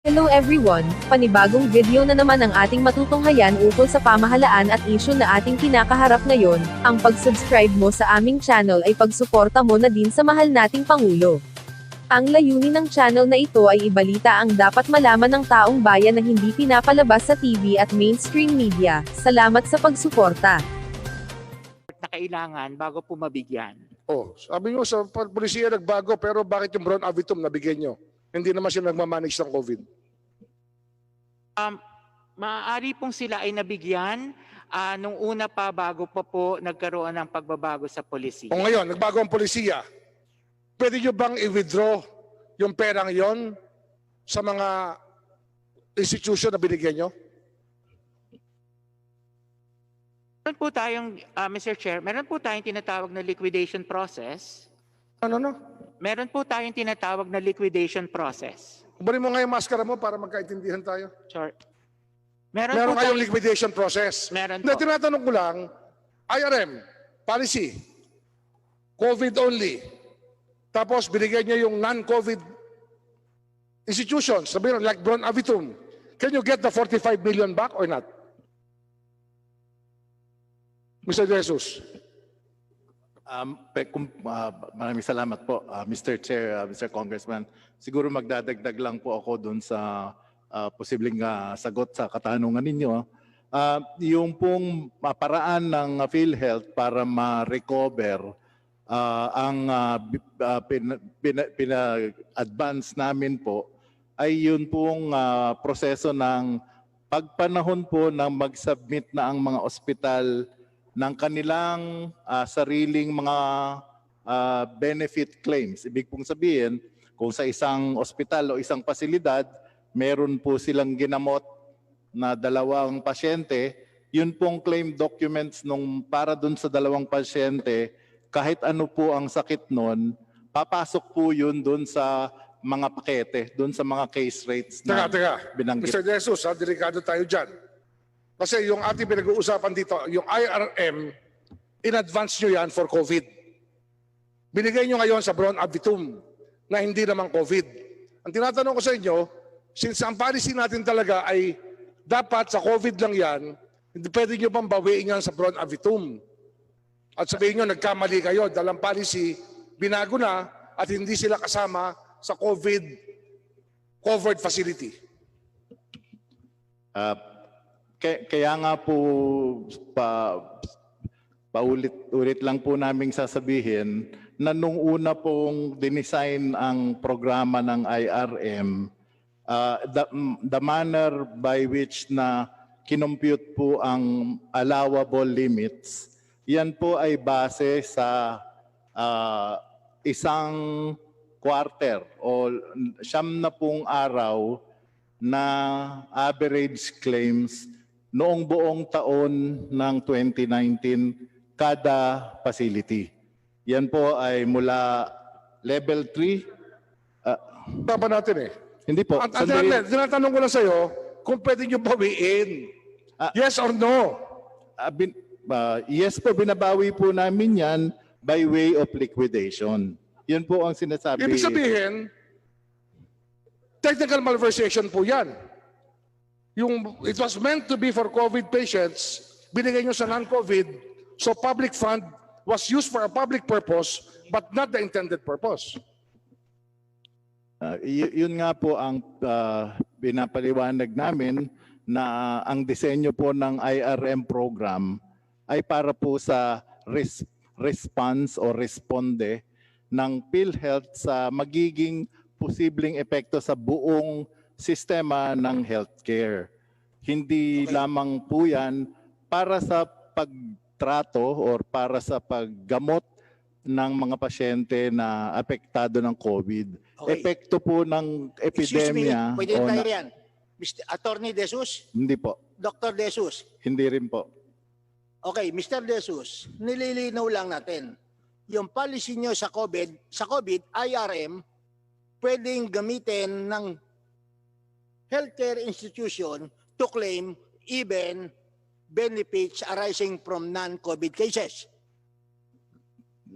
Hello everyone, panibagong video na naman ang ating matutunghayan ukol sa pamahalaan at isyu na ating kinakaharap ngayon. Ang pag-subscribe mo sa aming channel ay pagsuporta mo na din sa mahal nating Pangulo. Ang layunin ng channel na ito ay ibalita ang dapat malaman ng taong bayan na hindi pinapalabas sa TV at mainstream media. Salamat sa pagsuporta. Na kailangan bago po mabigyan. Oh, sabi nyo sa polisiya nagbago pero bakit yung Brown Avitum nabigyan nyo? Hindi naman sila nagmamanage ng COVID. Maaari pong sila ay nabigyan nung una pa bago pa po nagkaroon ng pagbabago sa polisiya. O ngayon, nagbago ang polisiya. Pwede nyo bang i-withdraw yung perang yon sa mga institution na binigyan nyo? Meron po tayong, Mr. Chair, meron po tayong tinatawag na liquidation process. Ano? Meron po tayong tinatawag na liquidation process. Kumarin mo nga yung maskara mo para magkaintindihan tayo. Sure. Meron kayong liquidation process. Meron Hindi, po. tinatanong ko lang, IRM, policy, COVID only. Tapos binigyan niya yung non-COVID institutions, sabihin like Brown Avitum. Can you get the 45 million back or not? Mr. Jesus. Maraming salamat po, Mr. Chair, Mr. Congressman. Siguro magdadagdag lang po ako doon sa posibleng sagot sa katanungan ninyo. Yung pong paraan ng Philhealth para ma-recover ang pina-advance namin po ay yun pong proseso ng pagpanahon po ng mag-submit na ang mga ospital ng kanilang sariling mga benefit claims. Ibig pong sabihin, kung sa isang ospital o isang pasilidad, meron po silang ginamot na 2 pasyente, yun pong claim documents nung para dun sa 2 pasyente, kahit ano po ang sakit nun, papasok po yun dun sa mga pakete, dun sa mga case rates na binanggit. Mr. Jesus, delikado tayo dyan. Kasi yung ating pinag-uusapan dito, yung IRM, in-advance nyo yan for COVID. Binigay nyo ngayon sa Brown Avitum na hindi naman COVID. Ang tinatanong ko sa inyo, since ang policy natin talaga ay dapat sa COVID lang yan, hindi pwede nyo bang bawiin yan sa Brown Avitum. At sabihin nyo, nagkamali kayo, dalang policy, binago na at hindi sila kasama sa COVID covered facility. Kaya nga po paulit-ulit lang po naming sasabihin na nung una pong dinesign ang programa ng IRM, the manner by which na kinompute po ang allowable limits, yan po ay base sa isang quarter o 9 na pong araw na average claims noong buong taon ng 2019 kada facility. Yan po ay mula level 3. Tama natin eh. Hindi po. Tinatanong ko lang sa'yo kung pwede nyo bawiin. Yes or no? Yes po, binabawi po namin yan by way of liquidation. Yun po ang sinasabi. Ibig sabihin, technical malversation po yan. It was meant to be for COVID patients, binigay nyo sa non-COVID, so public fund was used for a public purpose but not the intended purpose. Yun nga po ang pinapaliwanag namin na ang disenyo po ng IRM program ay para po sa response o responde ng PhilHealth sa magiging posibleng epekto sa buong sistema ng healthcare. Hindi lamang po yan para sa pagtrato or para sa paggamot ng mga pasyente na apektado ng COVID. Okay. Epekto po ng epidemya. Excuse me, pwede tayo riyan. Mr. Attorney De Jesus? Hindi po. Dr. De Jesus? Hindi rin po. Okay, Mr. De Jesus, nililinaw lang natin. Yung policy nyo sa COVID, IRM, pwedeng gamitin ng healthcare institution to claim even benefits arising from non-COVID cases.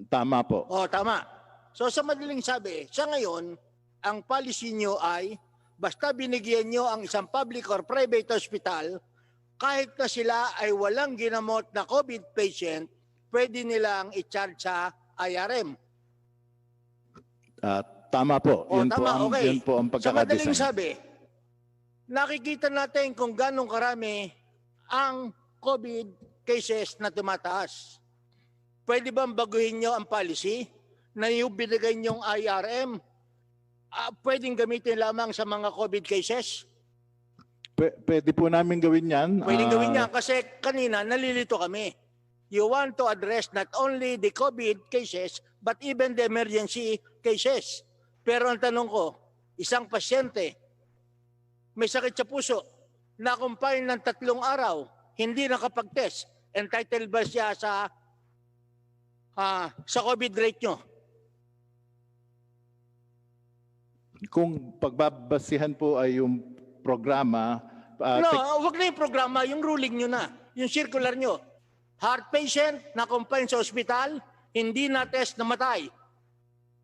Tama po. O, tama. So sa madaling sabi, sa ngayon, ang policy nyo ay basta binigyan nyo ang isang public or private hospital, kahit na sila ay walang ginamot na COVID patient, pwede nilang i-charge sa IRM. Tama po. O, Yun po tama, ang, okay. yun po ang Sa madaling pagkakadesign. sabi, nakikita natin kung ganong karami ang COVID cases na tumataas. Pwede bang baguhin nyo ang policy na yung binigay nyong IRM, pwedeng gamitin lamang sa mga COVID cases? Pwede po namin gawin yan. Pwedeng gawin niya kasi kanina nalilito kami. You want to address not only the COVID cases but even the emergency cases. Pero ang tanong ko, isang pasyente may sakit sa puso, na-confine ng 3 araw, hindi nakapag-test, entitled ba siya sa COVID rate nyo? Kung pagbabasihan po ay yung programa, Wag na yung programa, yung ruling nyo na, yung circular nyo. Heart patient na confine sa ospital, hindi na test, namatay.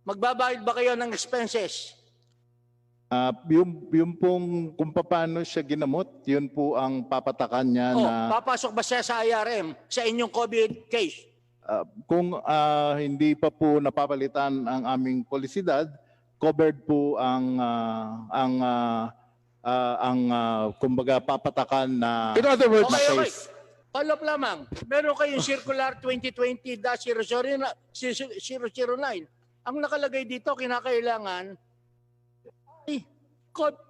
Magbabayad ba kayo ng expenses? yung pong kung paano siya ginamot, yun po ang papatakan niya na Papasok ba siya sa IRM sa inyong COVID case? kung hindi pa po napapalitan ang aming polisidad, covered po ang kumbaga papatakan na In other words, Okay. case. Follow up lamang. Meron kayong circular 2020-009. Ang nakalagay dito, kinakailangan ay COVID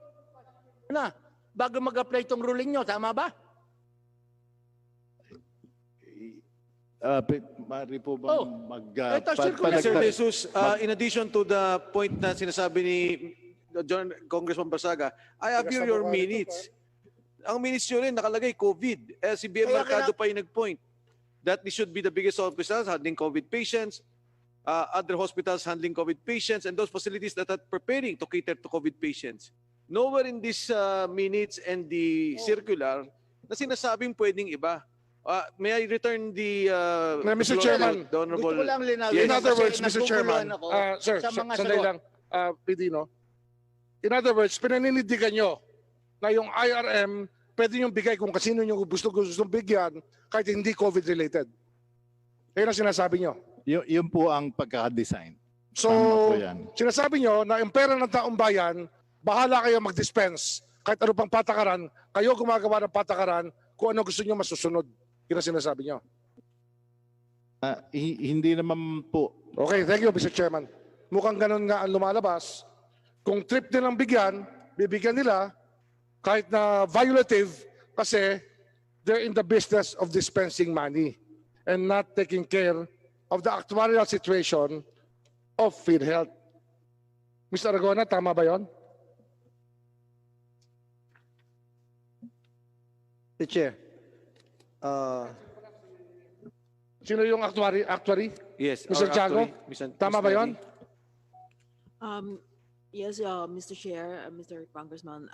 na bago mag-apply itong ruling nyo. Tama ba? Mari po bang Ito, circular. Sir Jesus, in addition to the point na sinasabi ni Congressman Barsaga, I have here your minutes. Ang minutes nyo rin nakalagay COVID. Si BM Kaya Mercado pa yung nag-point that this should be the biggest hospitals handling COVID patients, other hospitals handling COVID patients, and those facilities that are preparing to cater to COVID patients. Nowhere in these minutes and the circular na sinasabing pwedeng iba. May I return the Mr. floor Chairman, to the Honorable... Gusto ko lang linawin. in other kasi words, Mr. naguguluhan Chairman, ako sir, sa mga sandali sagot. lang, PD, no? In other words, pinanindigan nyo na yung IRM, pwede nyo bigay kung kasino nyo gustong bigyan kahit hindi COVID-related. Kaya na sinasabi nyo. Yun po ang pagkakadesign. So, Tama po yan. sinasabi nyo na yung pera ng taong bayan, bahala kayo mag-dispense. Kahit ano pang patakaran, kayo gumagawa ng patakaran kung ano gusto nyo masusunod. Yun ang sinasabi nyo. Hindi naman po. Okay, thank you, Mr. Chairman. Mukhang ganun nga ang lumalabas. Kung trip nilang bigyan, bibigyan nila kahit na violative kasi they're in the business of dispensing money and not taking care of the actuarial situation of Philhealth. Mr. Aragona, tama ba yon? Mr. Chair, Sino yung actuary? Yes. Mr. Jago, tama ba yon? Yes, Mr. Chair, Mr. Congressman.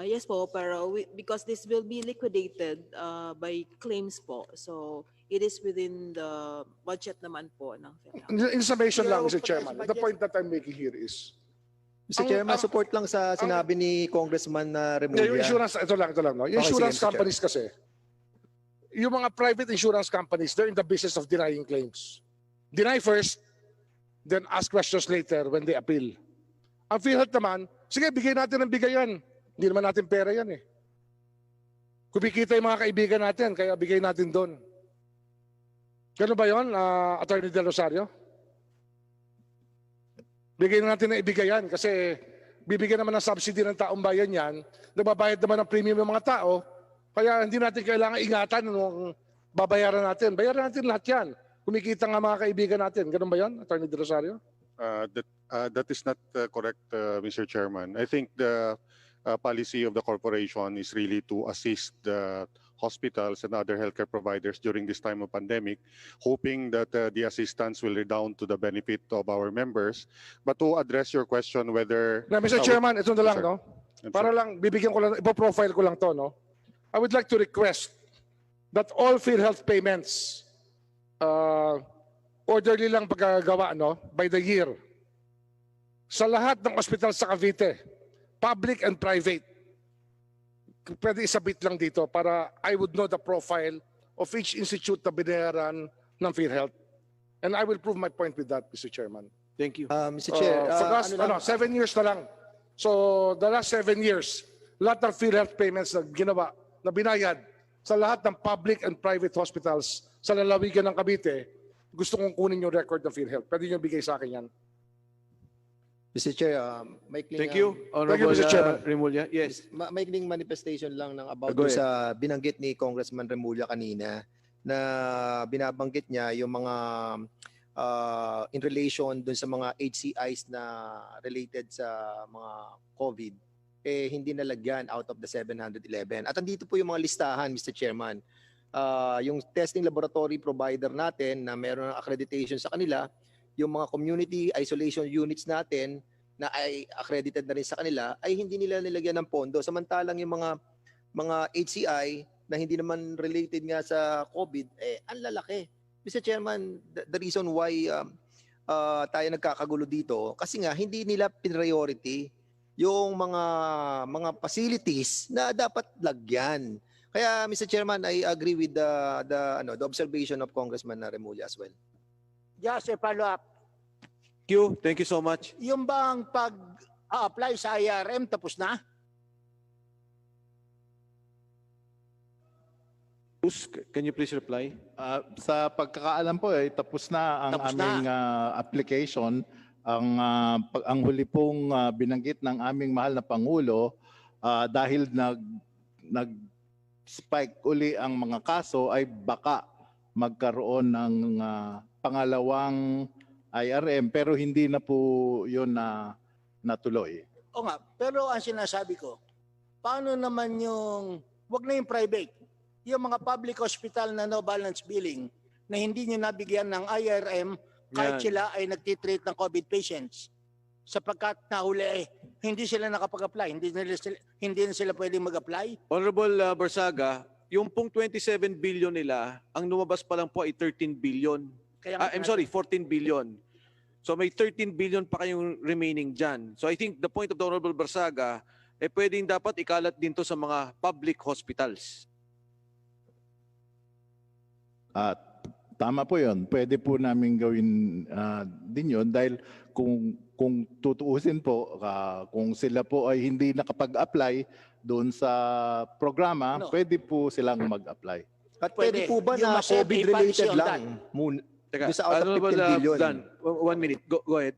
Yes po, pero because this will be liquidated by claims po. So it is within the budget naman po ng Philhealth. In summation lang, Mr. Pero Chairman, budget- the point that I'm making here is Mr. Chairman, support lang sa sinabi ni Congressman yung Remulla. insurance, ito lang, no? Yung Okay, insurance sige, Mr. Chair. companies kasi, yung mga private insurance companies, they're in the business of denying claims. Deny first, then ask questions later when they appeal. Ang PhilHealth naman, sige, bigay natin ang bigayan. Hindi naman natin pera yan eh. Kumikita yung mga kaibigan natin, kaya bigay natin doon. Ganun ba yun, Attorney Del Rosario? Bigay natin na ibigayan kasi bibigyan naman ng subsidy ng taong bayan yan, nagbabayad naman ng premium ng mga tao, kaya hindi natin kailangan ingatan nung babayaran natin. Bayaran natin lahat yan. Kumikita nga mga kaibigan natin. Ganun ba yun, Attorney Del Rosario? That is not correct, Mr. Chairman. I think the policy of the corporation is really to assist the hospitals and other healthcare providers during this time of pandemic, hoping that the assistance will redound to the benefit of our members. But to address your question whether... Na, Mr. Chairman, ito na lang, Sir. no? Para lang, bibigyan ko lang, ipo-profile ko lang to, no? I would like to request that all PhilHealth payments, orderly lang pagkagawa, no? By the year. Sa lahat ng ospital sa Cavite, public and private. Pwede isabit lang dito para I would know the profile of each institute na binayaran ng Philhealth. And I will prove my point with that, Mr. Chairman. Thank you. Mr. Chair, For the last, ano lang, 7 years na lang. So, the last 7 years, lahat ng Philhealth payments na ginawa, na binayad sa lahat ng public and private hospitals sa lalawigan ng Cavite, gusto kong kunin yung record ng Philhealth. Pwede nyo bigay sa akin yan. Mr. Chair, maikling, Thank you, Thank you, Honorable Mr. Chairman. Remulla. Yes. maikling manifestation lang ng about Go dun sa binanggit ni Congressman Remulla kanina na binabanggit niya yung mga in relation dun sa mga HCIs na related sa mga COVID, hindi nalagyan out of the 711. At andito po yung mga listahan, Mr. Chairman. Yung testing laboratory provider natin na meron ng accreditation sa kanila, yung mga community isolation units natin na ay accredited na rin sa kanila, ay hindi nila nilagyan ng pondo. Samantalang yung mga HCI na hindi naman related nga sa COVID, ang lalaki. Mr. Chairman, the reason why tayo nagkakagulo dito, kasi nga hindi nila priority yung mga facilities na dapat lagyan. Kaya Mr. Chairman, I agree with the observation of Congressman Remulla as well. Just a follow-up. Thank you so much. Yung bang pag-apply sa IRM tapos na? Can you please reply? Sa pagkakaalam po tapos na ang Tapos na. aming application. Ang huli pong binanggit ng aming mahal na Pangulo dahil nag-spike uli ang mga kaso ay baka magkaroon ng pangalawang IRM pero hindi na po yun natuloy. O nga, pero ang sinasabi ko, paano naman yung, wag na yung private, yung mga public hospital na no balance billing na hindi nyo nabigyan ng IRM kahit Yan. sila ay nagtitreat ng COVID patients. Sapagkat nahuli hindi sila nakapag-apply, hindi na sila pwedeng mag-apply. Honorable Barsaga, yung pong 27 billion nila, ang lumabas pa lang po ay 13 billion. Kaya I'm sorry, 14 billion. So may 13 billion pa kayong remaining dyan. So I think the point of the Honorable Barsaga, pwedeng dapat ikalat din to sa mga public hospitals. Tama po yun. Pwede po namin gawin din yun dahil kung tutuusin po, kung sila po ay hindi nakapag-apply doon sa programa, pwede po silang mag-apply. At pwede po ba You na must have a COVID-related policy on lang? Teka, Doon sa out of Honorable 15 billion. Dan, 1 minute. Go ahead.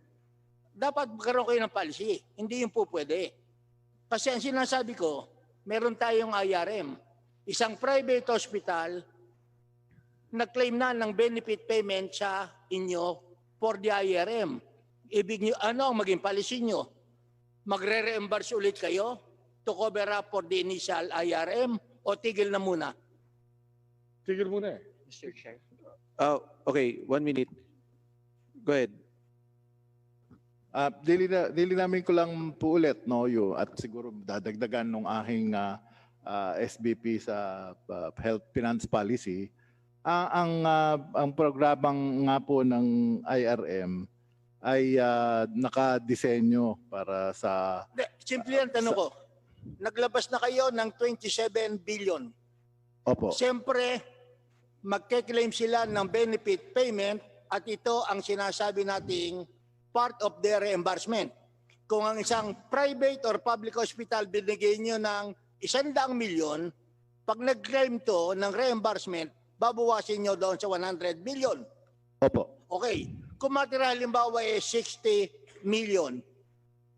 Dapat magkaroon kayo ng policy. Hindi yung po pwede. Kasi ang sinasabi ko, meron tayong IRM. Isang private hospital nag-claim na ng benefit payment sa inyo for the IRM. Ibig nyo, ano ang maging policy nyo? Magre-reimburse ulit kayo to cover up for the initial IRM o tigil na muna? Tigil muna Mr. Chair. Okay, 1 minute. Go ahead. Dili namin ko lang po ulit, no, at siguro dadagdagan nung aking SBP sa Health Finance Policy. Ang programang nga po ng IRM ay nakadesenyo para sa... Simple yan, tanong ko. Naglabas na kayo ng 27 billion. Opo. Siyempre, magke-claim sila ng benefit payment at ito ang sinasabi nating part of their reimbursement. Kung ang isang private or public hospital binigay nyo ng 100 milyon, pag nag-claim to ng reimbursement, babawasin nyo doon sa 100 million. Opo. Okay. Kung matira halimbawa 60 million,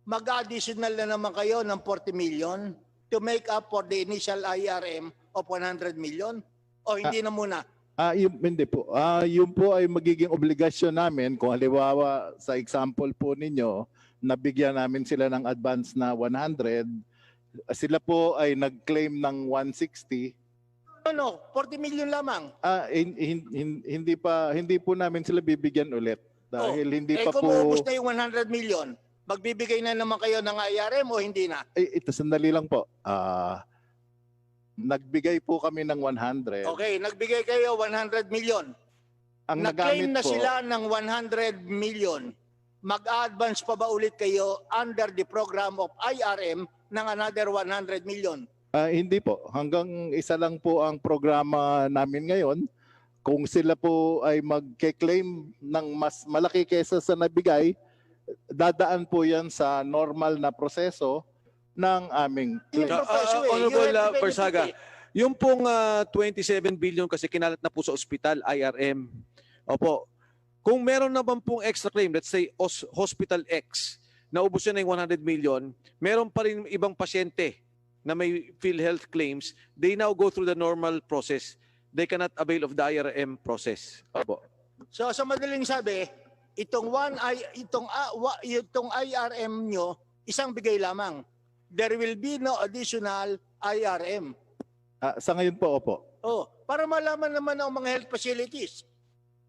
mag-additional na naman kayo ng 40 million to make up for the initial IRM of 100 million? O hindi na muna? Hindi po. Yun po ay magiging obligasyon namin kung halimbawa sa example po ninyo, nabigyan namin sila ng advance na 100, sila po ay nag-claim ng 160. No, 40 million lamang. Hindi po namin sila bibigyan ulit dahil hindi pa kung po... maubos na yung 100 million, magbibigay na naman kayo ng IRM o hindi na? Ito, sandali lang po. Nagbigay po kami ng 100. Okay, nagbigay kayo 100 million. Ang Na-claim nagamit na po, sila ng 100 million. Mag-advance pa ba ulit kayo under the program of IRM ng another 100 million? Hindi po. Hanggang isa lang po ang programa namin ngayon. Kung sila po ay magke-claim ng mas malaki kesa sa nabigay, dadaan po yan sa normal na proseso ng aming claim. Honorable You have to Barsaga, benefit yung pong 27 billion kasi kinalat na po sa ospital, IRM. Opo. Kung meron naman pong extra claim, let's say Hospital X, naubos yun ng 100 million, meron pa rin ibang pasyente na may Philhealth claims, they now go through the normal process. They cannot avail of the IRM process. Opo. So sa madaling sabi, itong IRM nyo, isang bigay lamang. There will be no additional IRM. Sa ngayon po, opo. Oh, para malaman naman ng mga health facilities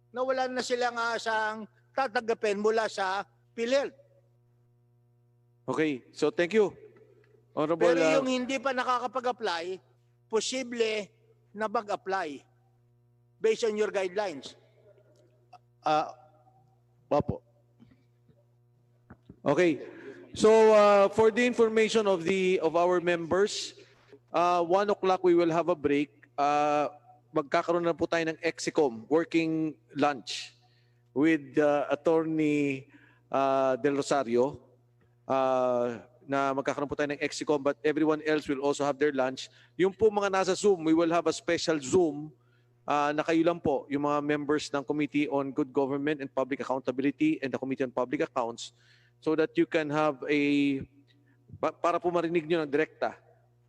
na wala na silang asang tatanggapin mula sa PhilHealth. Okay, so thank you. Honorable, Pero yung hindi pa nakakapag-apply, posible na mag-apply based on your guidelines. Opo. okay. So for the information of our members, 1 o'clock we will have a break. Magkakaroon na po tayo ng Exicom working lunch with Attorney Del Rosario. Na magkakaroon po tayo ng Exicom, but everyone else will also have their lunch. Yung po mga nasa Zoom, we will have a special Zoom na kayo lang po, yung mga members ng Committee on Good Government and Public Accountability and the Committee on Public Accounts, so that you can have para po marinig nyo ng direkta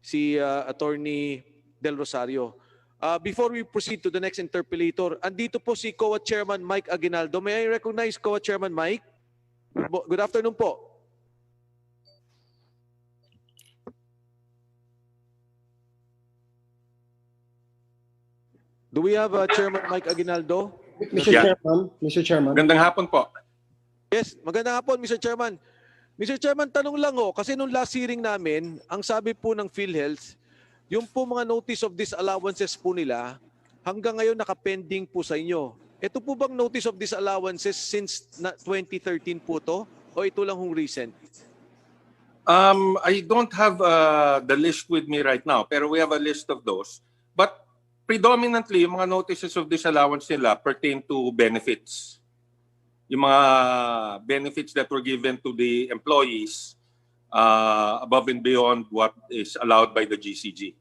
si Attorney Del Rosario. Before we proceed to the next interpellator, andito po si COA Chairman Mike Aguinaldo. May I recognize COA Chairman Mike? Good afternoon po. Do we have Chairman Mike Aguinaldo? Mr. Chairman. Magandang hapon po. Yes, magandang hapon, Mr. Chairman. Mr. Chairman, tanong lang kasi nung last hearing namin, ang sabi po ng PhilHealth, yung po mga notice of disallowances po nila, hanggang ngayon nakapending po sa inyo. Ito po bang notice of disallowances since 2013 po to? O ito lang hong recent? I don't have the list with me right now, pero we have a list of those. But predominantly, yung mga notices of disallowance nila pertain to benefits. Yung mga benefits that were given to the employees above and beyond what is allowed by the GCG.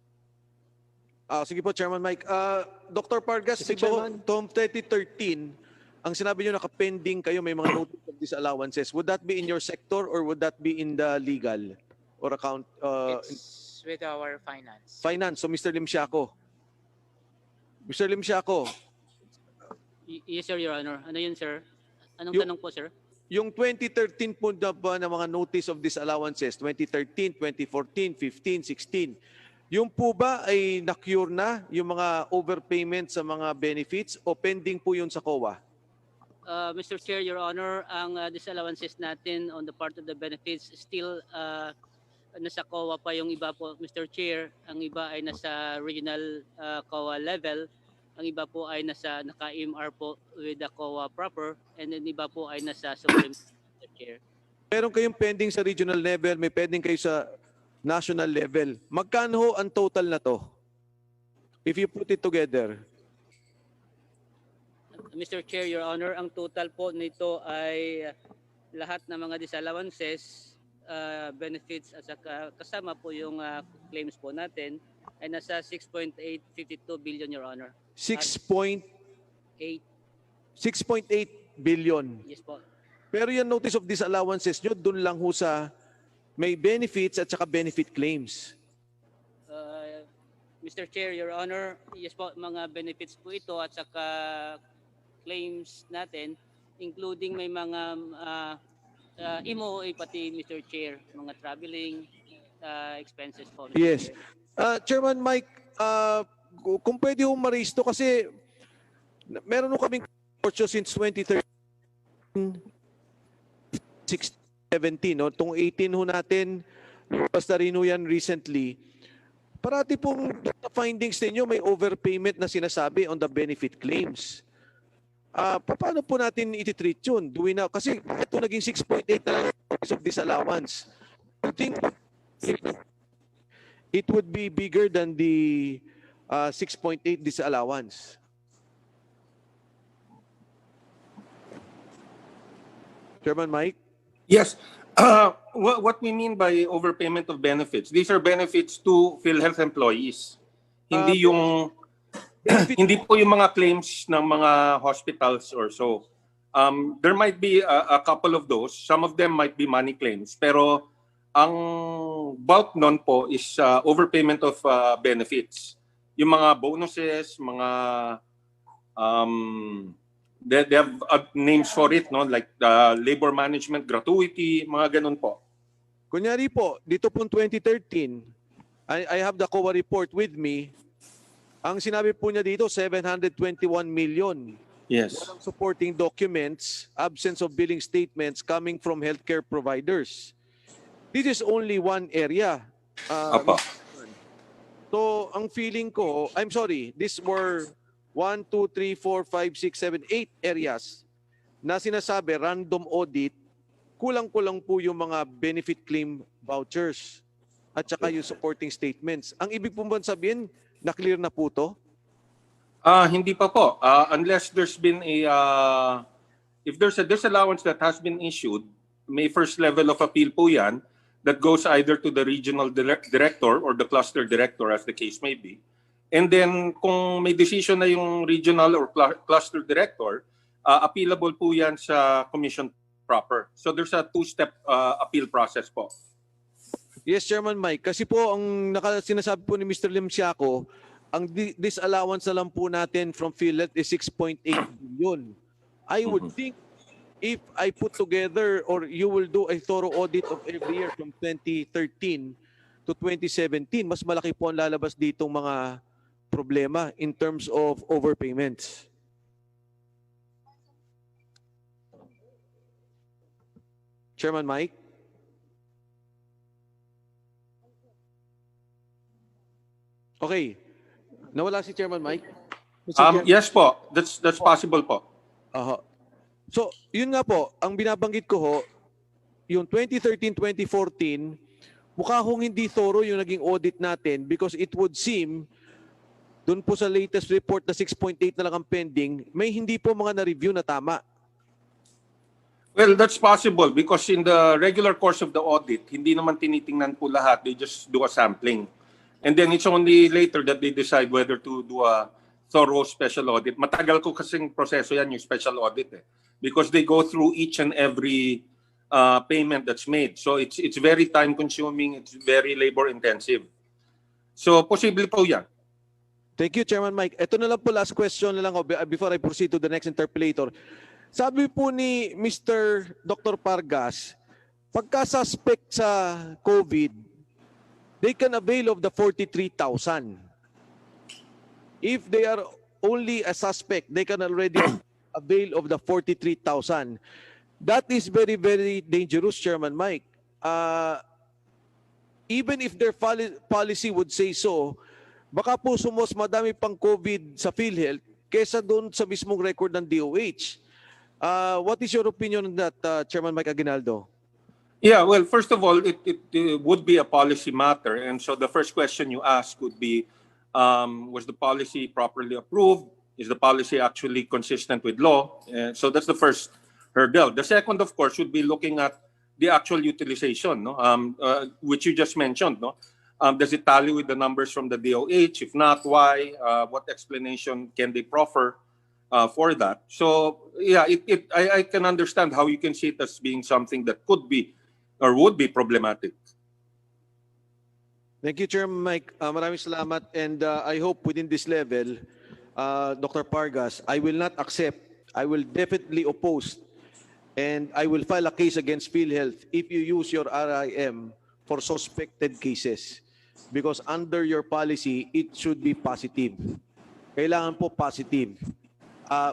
Sige po, Chairman Mike. Dr. Pargas, Chairman, 2013, ang sinabi nyo nakapending kayo, may mga notice of disallowances. Would that be in your sector or would that be in the legal or account? It's with our finance. Finance. So, Mr. Limsiaco. Mr. Limsiaco. Yes, sir, Your Honor. Ano yun, sir? Anong tanong po, sir? Yung 2013 po na ba na mga notice of disallowances, 2013, 2014, 15, 16, yung po ba ay na-cure na yung mga overpayment sa mga benefits o pending po yun sa COA? Mr. Chair, Your Honor, ang disallowances natin on the part of the benefits still nasa COA pa yung iba po, Mr. Chair. Ang iba ay nasa regional COA level. Ang iba po ay naka-MR po with the COA proper. And then iba po ay nasa Supreme, Mr. Chair. Meron kayong pending sa regional level, may pending kayo sa national level. Magkano ho ang total na to? If you put it together. Mr. Chair, Your Honor, ang total po nito ay lahat ng mga disallowances, benefits at saka kasama po yung claims po natin ay nasa 6.852 billion, Your Honor. 6.8 8. billion. Yes po. Pero yung notice of disallowances nyo, dun lang ho sa may benefits at saka benefit claims. Mr. Chair, Your Honor, yes po, mga benefits po ito at saka claims natin, including may mga MOA pati, Mr. Chair, mga traveling expenses po. Mr. Yes. Chair. Chairman Mike, kung pwede ho ma-raise to kasi meron ho kaming portion since 2013, 16, 17, no? Itong 18 ho natin, basta rin ho yan recently. Parati pong findings ninyo may overpayment na sinasabi on the benefit claims. Paano po natin iti-treat yun? Kasi ito naging 6.8 na of disallowance. You think it would be bigger than the 6.8 disallowance. Chairman Mike? Yes. What we mean by overpayment of benefits, these are benefits to PhilHealth employees. Hindi yung benefit hindi po yung mga claims ng mga hospitals or so. There might be a couple of those. Some of them might be money claims. Pero ang bulk nun po is overpayment of benefits. Yung mga bonuses, mga they have names for it, no? Like labor management, gratuity, mga ganun po. Kunyari po, dito pong 2013, I have the COA report with me. Ang sinabi po niya dito, 721 million. Yes. Walang supporting documents, absence of billing statements coming from healthcare providers. This is only one area. Apo. So, ang feeling ko, I'm sorry, these were 1, 2, 3, 4, 5, 6, 7, 8 areas na sinasabi, random audit, kulang-kulang po yung mga benefit claim vouchers at saka yung supporting statements. Ang ibig po ba sabihin, na-clear na po to? Hindi pa po. Unless there's been if there's a disallowance that has been issued, may first level of appeal po yan that goes either to the regional director or the cluster director as the case may be. And then kung may decision na yung regional or cluster director, appealable po yan sa commission proper. So there's a two-step appeal process po. Yes, Chairman Mike. Kasi po ang sinasabi po ni Mr. Lim Siaco, ang disallowance na lang po natin from PhilHealth is 6.8 billion. I would think if I put together or you will do a thorough audit of every year from 2013 to 2017, mas malaki po ang lalabas ditong mga problema in terms of overpayments. Chairman Mike? Okay. Nawala si Chairman Mike? Yes po. That's possible po. So, yun nga po, ang binabanggit ko ho, yung 2013-2014, mukha hong hindi thorough yung naging audit natin because it would seem, dun po sa latest report na 6.8 na lang ang pending, may hindi po mga na-review na tama. Well, that's possible because in the regular course of the audit, hindi naman tinitingnan po lahat. They just do a sampling. And then it's only later that they decide whether to do a thorough special audit. Matagal ko kasing proseso yan yung special audit because they go through each and every payment that's made. So it's very time consuming, it's very labor intensive. So possible po yan. Thank you, Chairman Mike. Ito na lang po, last question na lang before I proceed to the next interpellator. Sabi po ni Mr. Dr. Pargas, pagka-suspect sa COVID, they can avail of the 43,000. If they are only a suspect, they can already avail of the 43,000. That is very, very dangerous, Chairman Mike. Even if their policy would say so, baka po sumos madami pang COVID sa PhilHealth kesa doon sa mismong record ng DOH. What is your opinion on that, Chairman Mike Aguinaldo? Yeah, well, first of all, it would be a policy matter. And so the first question you ask would be, was the policy properly approved? Is the policy actually consistent with law? So that's the first hurdle. The second, of course, would be looking at the actual utilization, no? Which you just mentioned. No? Does it tally with the numbers from the DOH? If not, why? What explanation can they proffer for that? So, yeah, I can understand how you can see it as being something that could be or would be problematic. Thank you, Chairman Mike. Maraming salamat. And I hope within this level, Dr. Pargas, I will not accept, I will definitely oppose, and I will file a case against PhilHealth if you use your RIM for suspected cases. Because under your policy, it should be positive. Kailangan po positive.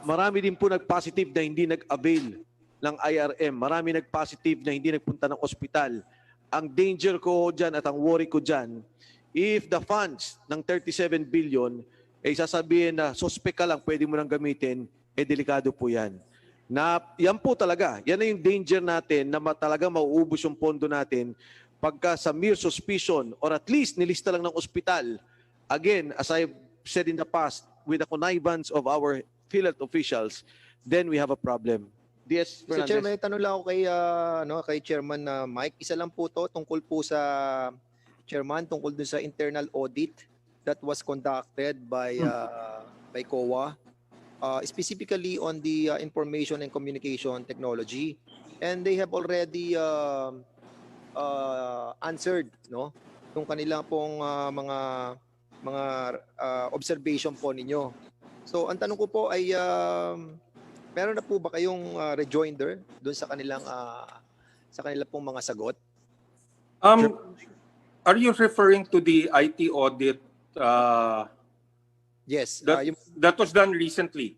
Marami din po nag-positive na hindi nag-avail ng IRM. Marami nag-positive na hindi nagpunta ng ospital. Ang danger ko dyan at ang worry ko dyan, if the funds ng 37 billion ay sasabihin na suspect ka lang, pwede mo nang gamitin, delikado po yan. Yan po talaga. Yan na yung danger natin na talaga mauubos yung pondo natin pagka sa mere suspicion or at least nilista lang ng ospital, again, as I've said in the past, with the connivance of our Philhealth officials, then we have a problem. DS Mr. Chair, Fernandez. may tanong lang ako kay Chairman Mike. Isa lang po to tungkol po sa Chairman, tungkol dun sa internal audit that was conducted by COA, specifically on the information and communication technology, and they have already answered, no, yung kanila pong mga observation po ninyo. So ang tanong ko po ay meron na po ba kayong rejoinder doon sa kanilang pong mga sagot? Are you referring to the IT audit Yes. that was done recently?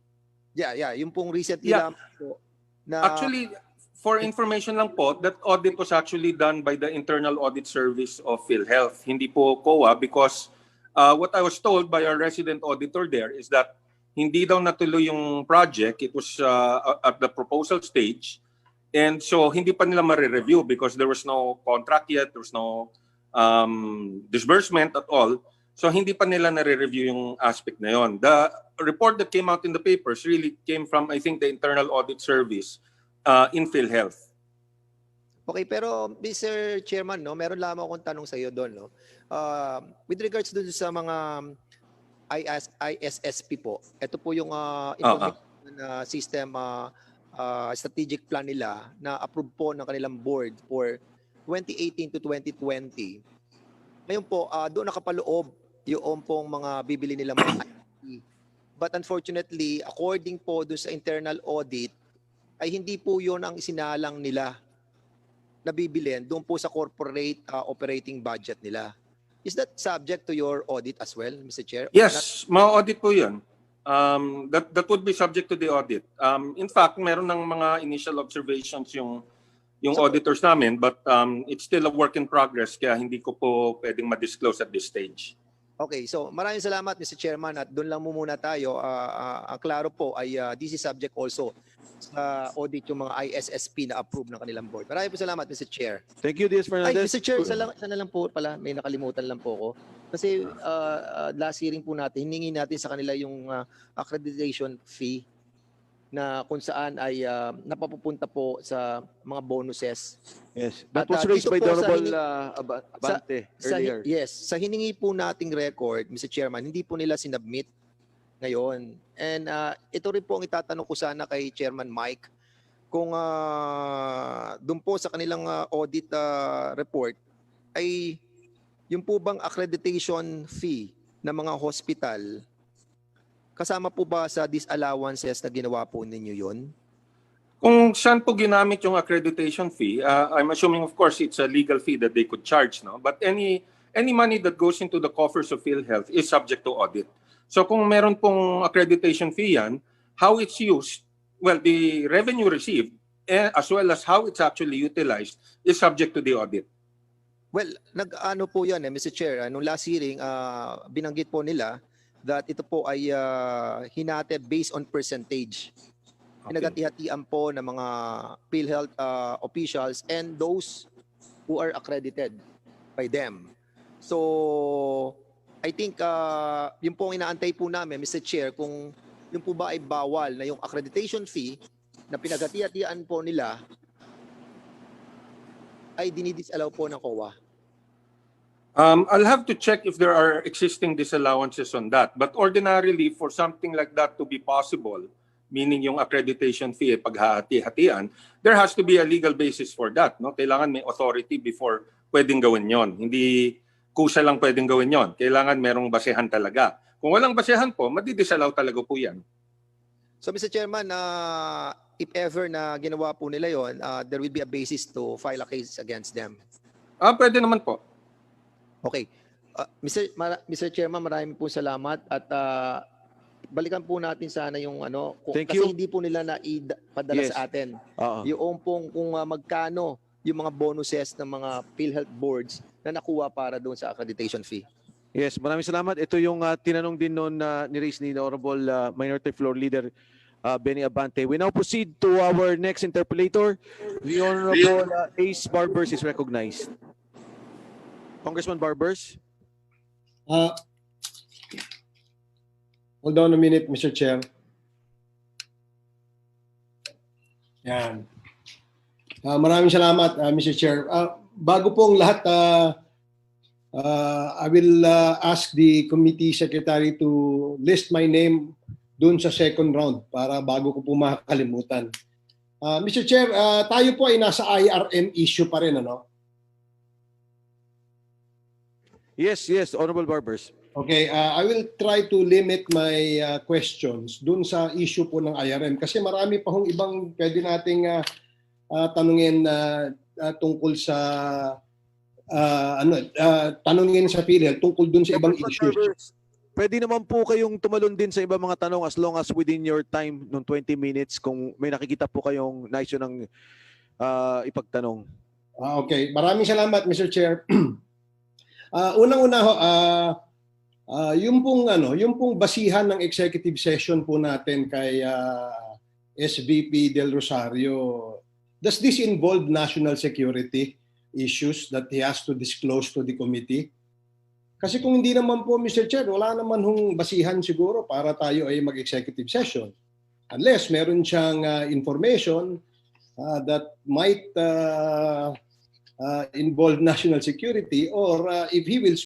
Yeah, yung pong recently Yeah. lamang po na Actually, for information lang po, that audit was actually done by the Internal Audit Service of Philhealth, hindi po COA, because what I was told by our resident auditor there is that hindi daw natuloy yung project. It was at the proposal stage. And so hindi pa nila ma-review because there was no contract yet, there was no disbursement at all. So hindi pa nila nare-review yung aspect na yon. The report that came out in the papers really came from, I think, the Internal Audit Service in PhilHealth. Okay, pero Mr. Chairman, no, meron lamang akong tanong sa iyo doon, no. With regards dun sa mga ISSP po, ito po yung information system strategic plan nila na approve po ng kanilang board for 2018 to 2020. Ngayon po, doon nakapaloob yung pong mga bibili nila mga IT. But unfortunately, according po doon sa internal audit, ay hindi po yun ang isinalang nila na bibilin doon po sa corporate operating budget nila. Is that subject to your audit as well, Mr. Chair? Yes, ma-audit po yun. That would be subject to the audit. In fact, meron ng mga initial observations yung auditors namin, but it's still a work in progress, kaya hindi ko po pwedeng ma-disclose at this stage. Okay, so maraming salamat, Mr. Chairman, at doon lang muna tayo. Ang klaro po ay this is subject also sa audit yung mga ISSP na approve ng kanilang board. Maraming po salamat, Mr. Chair. Thank you, DS Ay, Fernandez. Mr. Chair, isa na lang po pala, may nakalimutan lang po ako. Kasi last hearing po natin, hiningi natin sa kanila yung accreditation fee na kung saan ay napapupunta po sa mga bonuses. Yes, that At, was raised dito by po the sa Honorable Abante earlier. Yes, sa hiningi po nating record, Mr. Chairman, hindi po nila sinubmit ngayon. And ito rin po ang itatanong ko sana kay Chairman Mike, kung doon po sa kanilang audit report ay yung po bang accreditation fee ng mga hospital, kasama po ba sa disallowances na ginawa po ninyo yon? Kung saan po ginamit yung accreditation fee, I'm assuming of course it's a legal fee that they could charge, no? But any money that goes into the coffers of PhilHealth is subject to audit. So kung meron pong accreditation fee yan, how it's used, well, the revenue received as well as how it's actually utilized is subject to the audit. Well, nag-ano po yan, Mr. Chair, nung last hearing, binanggit po nila that ito po ay hinate based on percentage. Pinagati-hatian po ng mga PhilHealth officials and those who are accredited by them. So, I think yun po ang inaantay po namin, Mr. Chair, kung yun po ba ay bawal na yung accreditation fee na pinagati-hatian po nila ay dinidisallow po ng COA. I'll have to check if there are existing disallowances on that. But ordinarily, for something like that to be possible, meaning yung accreditation fee paghahati-hatian, there has to be a legal basis for that. No? Kailangan may authority before pwedeng gawin yon. Hindi kusa lang pwedeng gawin yon. Kailangan merong basehan talaga. Kung walang basehan po, madidisallow talaga po yan. So Mr. Chairman, if ever na ginawa po nila yon, there will be a basis to file a case against them. Pwede naman po. Okay. Mr. Chairman, maraming po salamat at balikan po natin sana yung kasi hindi po nila naipadala sa atin. Yung pong kung magkano yung mga bonuses ng mga PhilHealth boards na nakuha para doon sa accreditation fee. Yes, maraming salamat. Ito yung tinanong din noon na ni-raise ni Honorable Minority Floor Leader Benny Abante. We now proceed to our next interpolator. The Honorable Ace Barbers is recognized. Congressman Barbers. Hold on a minute, Mr. Chair. Yan. Maraming salamat, Mr. Chair. Bago po ang lahat, I will ask the committee secretary to list my name dun sa second round para bago ko po makakalimutan. Mr. Chair, tayo po ay nasa IRM issue pa rin, ano? Yes, Honorable Barbers. Okay, I will try to limit my questions dun sa issue po ng IRM kasi marami pa hong ibang pwede nating tanungin tungkol sa tanungin sa Philhealth tungkol dun sa ibang issues. Pwede naman po kayong tumalon din sa ibang mga tanong as long as within your time nung 20 minutes kung may nakikita po kayong nais nyo ng ipagtanong. Okay, maraming salamat, Mr. Chair. Unang-una ho, yung pong basihan ng executive session po natin kay SVP Del Rosario, does this involve national security issues that he has to disclose to the committee? Kasi kung hindi naman po, Mr. Chair, wala naman hong basihan siguro para tayo ay mag-executive session. Unless meron siyang information that might involve national security or if he will